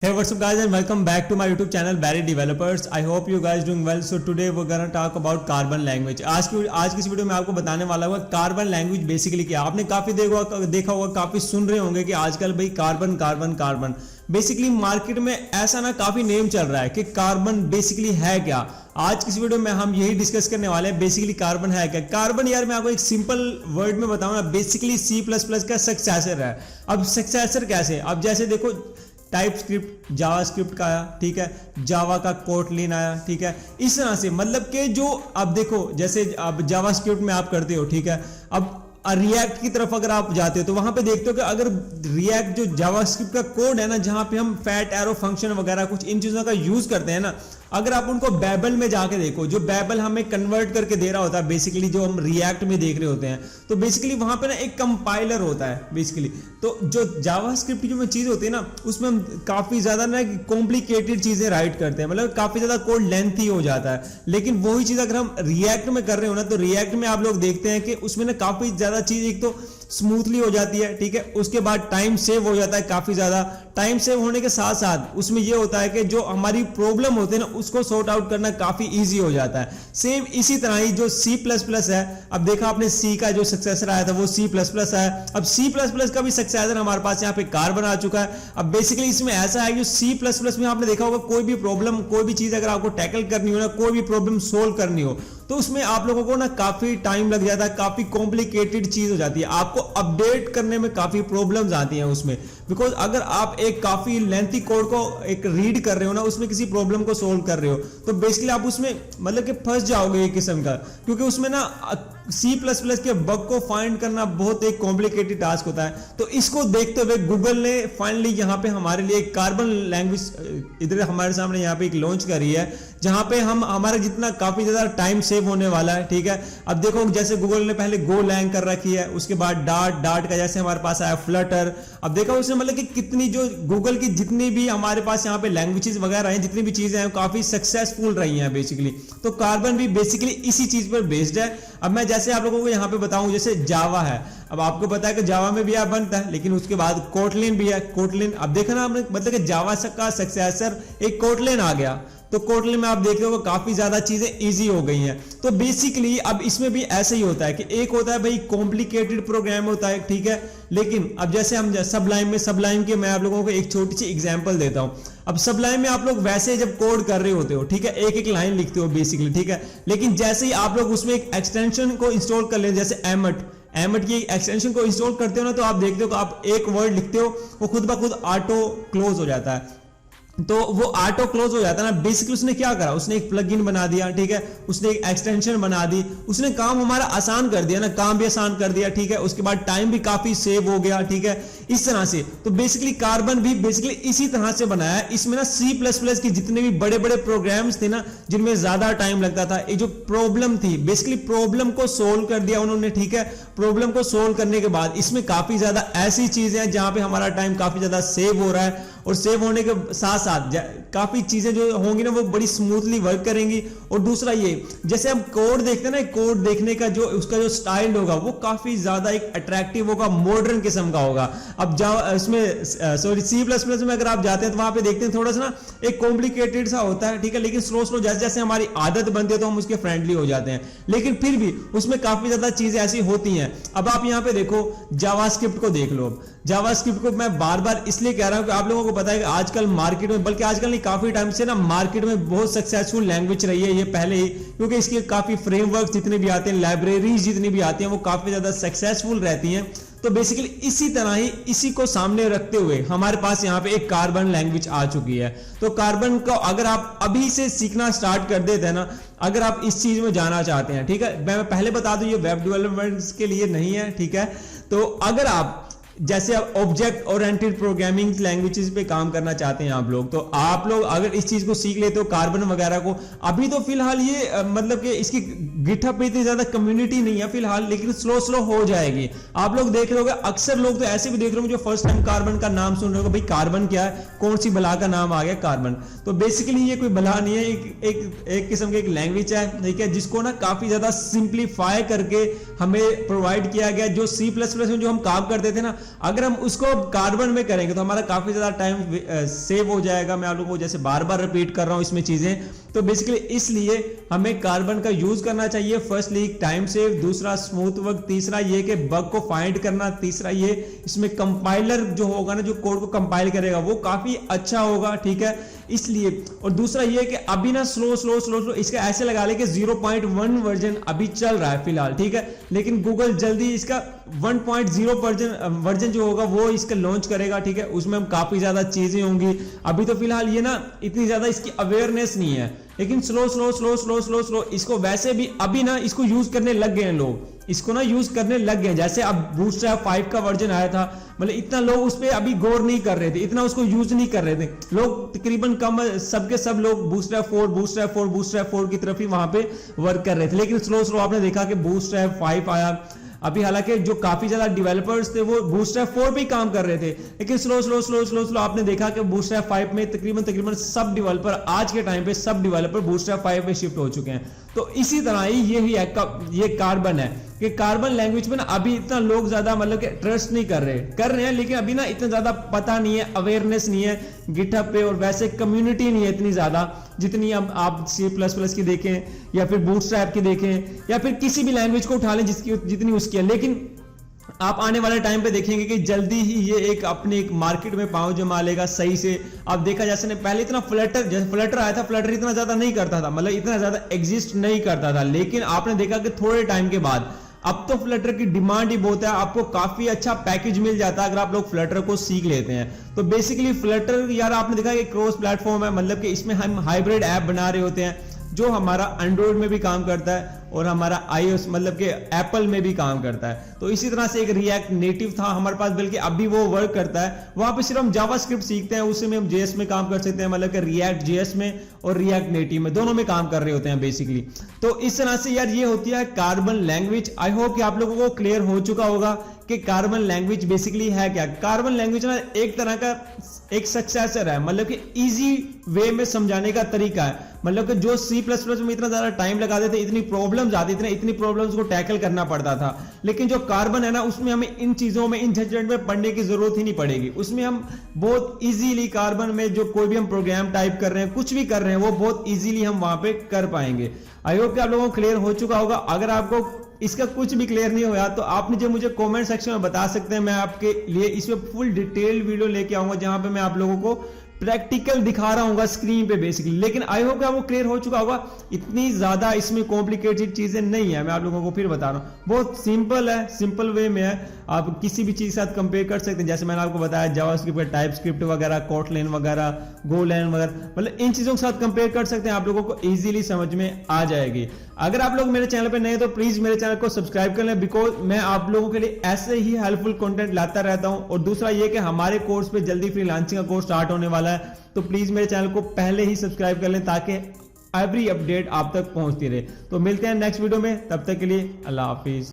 Hey, what's up guys and welcome back to my YouTube channel Barry Developers. I hope you guys doing well. So today we're gonna talk about carbon language. आज की इस video में आपको बताने वाला हुआ carbon language basically क्या. आपने काफी देखा होगा, काफी सुन रहे होंगे कि आजकल भाई carbon carbon carbon basically market में ऐसा ना काफी नेम चल रहा है कि कार्बन बेसिकली है क्या. आज की इस वीडियो में हम यही डिस्कस करने वाले हैं बेसिकली कार्बन है क्या. कार्बन यार मैं आपको एक सिंपल वर्ड में बताऊं ना, बेसिकली C++ का सक्सेसर है. अब सक्सेसर कैसे, अब जैसे देखो टाइप स्क्रिप्ट जावा स्क्रिप्ट का आया, ठीक है, जावा का कोटलिन आया, ठीक है, इस तरह से मतलब कि जो अब देखो जैसे अब जावा स्क्रिप्ट में आप करते हो, ठीक है, अब रिएक्ट की तरफ अगर आप जाते हो तो वहां पे देखते हो कि अगर रिएक्ट जो जावा स्क्रिप्ट का कोड है ना, जहां पे हम फैट एरो फंक्शन वगैरह कुछ इन चीजों का यूज करते हैं ना, अगर आप उनको बेबल में जाके देखो, जो बेबल हमें कन्वर्ट करके दे रहा होता है बेसिकली जो हम रिएक्ट में देख रहे होते हैं, तो बेसिकली वहां पे ना एक कंपाइलर होता है बेसिकली. तो जो जावास्क्रिप्ट की जो चीज होती है ना, उसमें हम काफी ज्यादा ना कॉम्प्लिकेटेड चीजें राइट करते हैं, मतलब काफी ज्यादा कोड लेंथी हो जाता है. लेकिन वही चीज अगर हम रिएक्ट में कर रहे हो ना, तो रिएक्ट में आप लोग देखते हैं कि उसमें ना काफी ज्यादा चीज एक तो स्मूथली हो जाती है, ठीक है, उसके बाद टाइम सेव हो जाता है. काफी ज्यादा टाइम सेव होने के साथ साथ उसमें यह होता है कि जो हमारी प्रॉब्लम होते हैं ना, उसको सॉर्ट आउट करना काफी इजी हो जाता है. सेम इसी तरह ही जो C++ है, अब देखा आपने C का जो सक्सेसर आया था वो C++ है. अब C++ का भी सक्सेसर हमारे पास यहाँ पे कार्बन आ चुका है. अब बेसिकली इसमें ऐसा है कि C++ में आपने देखा होगा कोई भी प्रॉब्लम, कोई भी चीज अगर आपको टैकल करनी हो ना, कोई भी प्रॉब्लम सोल्व करनी हो, तो उसमें आप लोगों को ना काफी टाइम लग जाता है, काफी कॉम्प्लिकेटेड चीज हो जाती है, आपको अपडेट करने में काफी प्रॉब्लम्स आती हैं उसमें. बिकॉज अगर आप एक काफी लेंथी कोड को एक रीड कर रहे हो ना, उसमें किसी प्रॉब्लम को सोल्व कर रहे हो, तो बेसिकली आप उसमें मतलब कि फंस जाओगे एक किस्म का, क्योंकि उसमें ना C++ के बग को फाइंड करना बहुत एक कॉम्प्लिकेटेड टास्क होता है. तो इसको देखते हुए गूगल ने फाइनली यहाँ पे हमारे लिए कार्बन लैंग्वेज इधर हमारे सामने यहाँ पे एक लॉन्च करी है, जहां पे हम हमारा जितना काफी ज्यादा टाइम सेव होने वाला है, ठीक है. अब देखो जैसे गूगल ने पहले गो लैंग कर रखी है, उसके बाद डार्ट का जैसे हमारे पास आया फ्लटर. अब देखो उसने मतलब कि कितनी जो गूगल की जितनी भी हमारे पास यहाँ पे लैंग्वेजेस वगैरह हैं, जितनी भी चीजें हैं काफी सक्सेसफुल रही हैं बेसिकली. तो कार्बन भी बेसिकली इसी चीज पर बेस्ड है. अब मैं जैसे आप लोगों को यहाँ पे बताऊं, जैसे जावा है, अब आपको पता है कि जावा में भी आप बनता है, लेकिन उसके बाद कोटलिन भी है. कोटलिन अब देखा ना आपने, मतलब कि जावा का सक्सेसर एक कोटलिन आ गया, तो कोटलिन में आप देख रहे हो काफी ज्यादा चीजें इजी हो गई हैं. तो बेसिकली अब इसमें भी ऐसे ही होता है कि एक होता है भाई कॉम्प्लिकेटेड प्रोग्राम होता है, ठीक है, लेकिन अब जैसे हम सबलाइम के मैं आप लोगों को एक छोटी सी एग्जांपल देता हूं. अब सबलाइम में आप लोग वैसे जब कोड कर रहे होते हो, ठीक है, एक एक लाइन लिखते हो बेसिकली, ठीक है, लेकिन जैसे ही आप लोग उसमें एक एक्सटेंशन को इंस्टॉल कर लें, जैसे एमट की एक्सटेंशन को इंस्टॉल करते हो ना, तो आप देखते हो कि आप एक वर्ड लिखते हो, वो खुद ब खुद ऑटो क्लोज हो जाता है. तो वो ऑटो क्लोज हो जाता है ना, बेसिकली उसने क्या करा, उसने एक प्लगइन बना दिया, ठीक है, उसने एक एक्सटेंशन बना दी, उसने काम हमारा आसान कर दिया ना, काम भी आसान कर दिया, ठीक है, उसके बाद टाइम भी काफी सेव हो गया, ठीक है, इस तरह से. तो बेसिकली कार्बन भी बेसिकली इसी तरह से बनाया है. इसमें ना C++ की जितने भी बड़े बड़े प्रोग्राम्स थे ना, जिनमें ज्यादा टाइम लगता था, ये जो प्रॉब्लम थी बेसिकली प्रॉब्लम को सोल्व कर दिया उन्होंने, ठीक है. प्रॉब्लम को सोल्व करने के बाद इसमें काफी ज्यादा ऐसी चीजें हैं जहां पे हमारा टाइम काफी ज्यादा सेव हो रहा है, और सेव होने के साथ साथ काफी चीजें जो होंगी ना वो बड़ी स्मूथली वर्क करेंगी. और दूसरा ये, जैसे हम कोड देखते हैं ना, कोड देखने का जो उसका जो स्टाइल होगा वो काफी ज्यादा एक अट्रैक्टिव होगा, मॉडर्न किस्म का होगा. अब इसमें सॉरी C++ में अगर आप जाते हैं तो वहां पे देखते हैं थोड़ा सा ना एक कॉम्प्लिकेटेड सा होता है, ठीक है, लेकिन स्लो जैसे जैसे हमारी आदत बनती है तो हम उसके फ्रेंडली हो जाते हैं, लेकिन फिर भी उसमें काफी ज्यादा चीजें ऐसी होती हैं. अब आप यहाँ पे देखो जावास्क्रिप्ट को देख लो. जावास्क्रिप्ट को मैं बार बार इसलिए कह रहा हूं कि आप लोगों को पता है कि आजकल मार्केट में, बल्कि आजकल नहीं काफी टाइम से ना मार्केट में बहुत सक्सेसफुल लैंग्वेज रही है ये पहले ही, क्योंकि इसके काफी फ्रेमवर्क जितने भी आते हैं, लाइब्रेरीज जितनी भी आती हैं, वो काफी ज्यादा सक्सेसफुल रहती हैं. तो बेसिकली इसी तरह ही इसी को सामने रखते हुए हमारे पास यहाँ पे एक कार्बन लैंग्वेज आ चुकी है. तो कार्बन को अगर आप अभी से सीखना स्टार्ट कर देते हैं ना, अगर आप इस चीज में जाना चाहते हैं, ठीक है, मैं पहले बता दूं ये वेब डेवलपमेंट के लिए नहीं है, ठीक है. तो अगर आप जैसे ऑब्जेक्ट ओरिएंटेड प्रोग्रामिंग लैंग्वेजेस पे काम करना चाहते हैं आप लोग, तो आप लोग अगर इस चीज को सीख लेते हो कार्बन वगैरह को, अभी तो फिलहाल ये मतलब कि इसकी गिटहब पे इतनी ज्यादा कम्युनिटी नहीं है फिलहाल, लेकिन स्लो हो जाएगी. आप लोग देख रहे होगे, अक्सर लोग तो ऐसे भी देख रहे होंगे जो फर्स्ट टाइम कार्बन का नाम सुन रहे हो, भाई कार्बन क्या है, कौन सी बला का नाम आ गया कार्बन. तो बेसिकली ये कोई बला नहीं है, एक किस्म की एक लैंग्वेज है, ठीक है, जिसको ना काफी ज्यादा सिंप्लीफाई करके हमें प्रोवाइड किया गया. जो C++ में जो हम काम करते थे ना, अगर हम उसको कार्बन में करेंगे तो हमारा काफी ज्यादा टाइम सेव हो जाएगा। मैं आप लोगों को जैसे बार बार रिपीट कर रहा हूं इसमें चीजें, तो बेसिकली इसलिए हमें कार्बन का यूज करना चाहिए। फर्स्टली टाइम सेव, दूसरा स्मूथ वर्क, तीसरा ये कि बग को फाइंड करना, तीसरा ये इसमें कंपाइलर जो होगा ना, जो कोड को कंपाइल करेगा वो काफी अच्छा होगा, ठीक है, इसलिए। और दूसरा ये कि अभी ना स्लो स्लो स्लो स्लो इसका ऐसे लगा ले कि 0.1 वर्जन अभी चल रहा है फिलहाल, ठीक है, लेकिन गूगल जल्दी इसका 1.0 वर्जन जो होगा वो इसका लॉन्च करेगा, ठीक है, उसमें हम काफी ज्यादा चीजें होंगी। अभी तो फिलहाल ये ना इतनी ज्यादा इसकी अवेयरनेस नहीं है, लेकिन slow slow slow slow slow slow इसको वैसे भी अभी ना इसको यूज करने लग गए हैं लोग, इसको ना यूज करने लग गए। जैसे अब बूटस्ट्रैप 5 का वर्जन आया था, मतलब इतना लोग उस पर अभी गौर नहीं कर रहे थे, इतना उसको यूज नहीं कर रहे थे लोग, तकरीबन कम सबके सब लोग बूटस्ट्रैप 4 बूटस्ट्रैप 4 बूटस्ट्रैप 4 की तरफ ही वहां पे वर्क कर रहे थे। लेकिन स्लो स्लो आपने देखा कि बूटस्ट्रैप 5 आया अभी, हालांकि जो काफी ज्यादा डेवलपर्स थे वो बूटस्ट्रैप 4 पे काम कर रहे थे, लेकिन slow slow slow slow slow आपने देखा कि बूटस्ट्रैप 5 में तकरीबन सब डेवलपर आज के टाइम पे सब डेवलपर बूटस्ट्रैप 5 पे शिफ्ट हो चुके हैं। तो इसी तरह ही ये कार्बन है कि कार्बन लैंग्वेज में ना अभी इतना लोग ज्यादा मतलब कि ट्रस्ट नहीं कर रहे हैं, लेकिन अभी ना इतना ज्यादा पता नहीं है, अवेयरनेस नहीं है गिटहब पे, और वैसे कम्युनिटी नहीं है इतनी ज्यादा जितनी आप C++ की देखें या फिर बूटस्ट्रैप की देखें या फिर किसी भी लैंग्वेज को उठा लें जिसकी जितनी उसकी है। लेकिन आप आने वाले टाइम पे देखेंगे कि जल्दी ही ये एक मार्केट में पांव जमा लेगा सही से। आप देखा जैसे ने पहले इतना फ्लटर आया था, फ्लटर इतना ज्यादा नहीं करता था, मतलब इतना ज्यादा एग्जिस्ट नहीं करता था, लेकिन आपने देखा कि थोड़े टाइम के बाद अब तो फ्लटर की डिमांड ही बहुत है, आपको काफी अच्छा पैकेज मिल जाता है अगर आप लोग फ्लटर को सीख लेते हैं। तो बेसिकली फ्लटर यार आपने देखा कि क्रॉस प्लेटफॉर्म है, मतलब कि इसमें हम हाइब्रिड ऐप बना रहे होते हैं जो हमारा एंड्रॉइड में भी काम करता है और हमारा iOS मतलब कि एप्पल में भी काम करता है। तो इसी तरह से एक रिएक्ट नेटिव था हमारे पास, बल्कि अभी वो वर्क करता है, वहां पे सिर्फ हम जावास्क्रिप्ट सीखते हैं, उसी में हम JS में काम कर सकते हैं, मतलब कि रिएक्ट JS में और रिएक्ट नेटिव में दोनों में काम कर रहे होते हैं बेसिकली। तो इस तरह से यार ये होती है कार्बन लैंग्वेज। आई होप कि आप लोगों को क्लियर हो चुका होगा कि कार्बन लैंग्वेज बेसिकली है क्या। कार्बन लैंग्वेज ना एक तरह का एक सक्सेसर है, मतलब कि इजी वे में समझाने का तरीका है, मतलब कि जो C++ में इतना ज्यादा टाइम लगाते थे, इतनी प्रॉब्लम्स आती थी, इतनी प्रॉब्लम्स को टैकल करना पड़ता था, लेकिन जो कार्बन है ना उसमें हमें इन चीजों में इन झंझट में पढ़ने की जरूरत ही नहीं पड़ेगी। उसमें हम बहुत इजीली कार्बन में जो कोई भी हम प्रोग्राम टाइप कर रहे हैं, कुछ भी कर रहे हैं, वो बहुत इजीली हम वहां पे कर पाएंगे। आई होप कि आप लोगों को क्लियर हो चुका होगा। अगर आपको इसका कुछ भी क्लियर नहीं हुआ तो आप मुझे कमेंट सेक्शन में बता सकते हैं, मैं आपके लिए इसमें फुल डिटेल वीडियो लेके आऊंगा जहां पे मैं आप लोगों को प्रैक्टिकल दिखा रहा हूँ स्क्रीन पे बेसिकली। लेकिन आई होप कि आपको क्लियर हो चुका होगा, इतनी ज्यादा इसमें कॉम्प्लिकेटेड चीजें नहीं है, मैं आप लोगों को फिर बता रहा हूँ, बहुत सिंपल है, सिंपल वे में है। आप किसी भी चीज के साथ कंपेयर कर सकते हैं, जैसे मैंने आपको बताया जावास्क्रिप्ट, टाइपस्क्रिप्ट वगैरह, कोटलिन वगैरह, गोलैंड वगैरह, मतलब इन चीजों के साथ कंपेयर कर सकते हैं, आप लोगों को इजीली समझ में आ जाएगी। अगर आप लोग मेरे चैनल पे नए तो प्लीज मेरे चैनल को सब्सक्राइब कर लें, बिकॉज मैं आप लोगों के लिए ऐसे ही हेल्पफुल कंटेंट लाता रहता हूं। और दूसरा ये कि हमारे कोर्स पे जल्दी फ्रीलांसिंग का कोर्स स्टार्ट होने वाला है, तो प्लीज मेरे चैनल को पहले ही सब्सक्राइब कर लें ताकि एवरी अपडेट आप तक पहुंचती रहे। तो मिलते हैं नेक्स्ट वीडियो में, तब तक के लिए अल्लाह हाफिज।